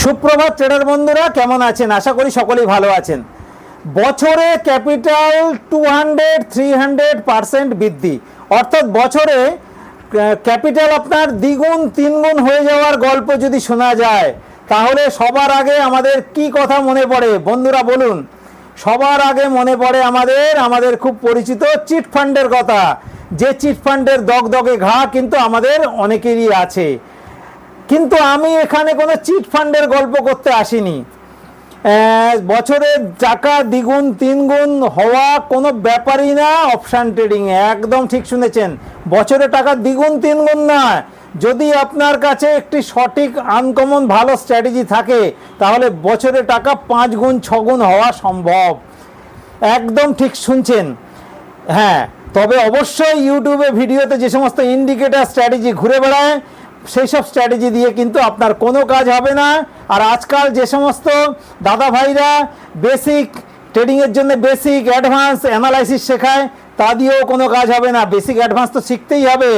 সুপ্রভাত ট্রেডার বন্ধুরা, কেমন আছেন? আশা করি সকলেই ভালো আছেন। বছরে ক্যাপিটাল 200-300% বৃদ্ধি, অর্থাৎ বছরে ক্যাপিটাল আপনার দ্বিগুণ তিনগুণ হয়ে যাওয়ার গল্প যদি শোনা যায়, তাহলে সবার আগে আমাদের কি কথা মনে পড়ে বন্ধুরা বলুন? সবার আগে মনে পড়ে আমাদের খুব পরিচিত চিট ফান্ডের কথা। যে চিট ফান্ডের দগদগে ঘা কিন্তু আমাদের অনেকেরই আছে। কিন্তু আমি এখানে কোনো চিট ফান্ডের গল্প করতে আসিনি। বছরে টাকা দ্বিগুণ তিনগুণ হওয়া কোনো ব্যাপারই না অপশান ট্রেডিংয়ে। একদম ঠিক শুনেছেন, বছরে টাকা দ্বিগুণ তিনগুণ না। যদি আপনার কাছে একটি সঠিক আনকমন ভালো স্ট্র্যাটেজি থাকে, তাহলে বছরে টাকা 5 গুণ 6 গুণ হওয়া সম্ভব। একদম ঠিক শুনছেন। হ্যাঁ, তবে অবশ্যই ইউটিউবে ভিডিওতে যে সমস্ত ইন্ডিকেটার স্ট্র্যাটেজি ঘুরে বেড়ায়, সেই সব স্ট্র্যাটেজি দিয়ে কিন্তু আপনার কোনো কাজ হবে না। আর আজকাল যে সমস্ত দাদা ভাইরা বেসিক ট্রেডিংয়ের জন্য বেসিক অ্যাডভান্স অ্যানালাইসিস শেখায়, তা দিয়েও কোনো কাজ হবে না। বেসিক অ্যাডভান্স তো শিখতেই হবে,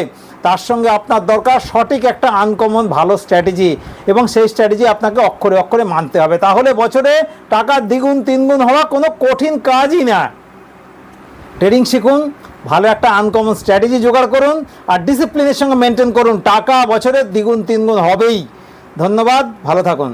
তার সঙ্গে আপনার দরকার সঠিক একটা আনকমন ভালো স্ট্র্যাটেজি, এবং সেই স্ট্র্যাটেজি আপনাকে অক্ষরে অক্ষরে মানতে হবে। তাহলে বছরে টাকা দ্বিগুণ তিনগুণ হওয়া কোনো কঠিন কাজই না। ট্রেডিং শিখুন, ভালো একটা আনকমন স্ট্র্যাটেজি জোগাড় করুন, আর ডিসিপ্লিনের সঙ্গে মেনটেন করুন। টাকা বছরে দ্বিগুণ তিনগুণ হবেই। ধন্যবাদ, ভালো থাকুন।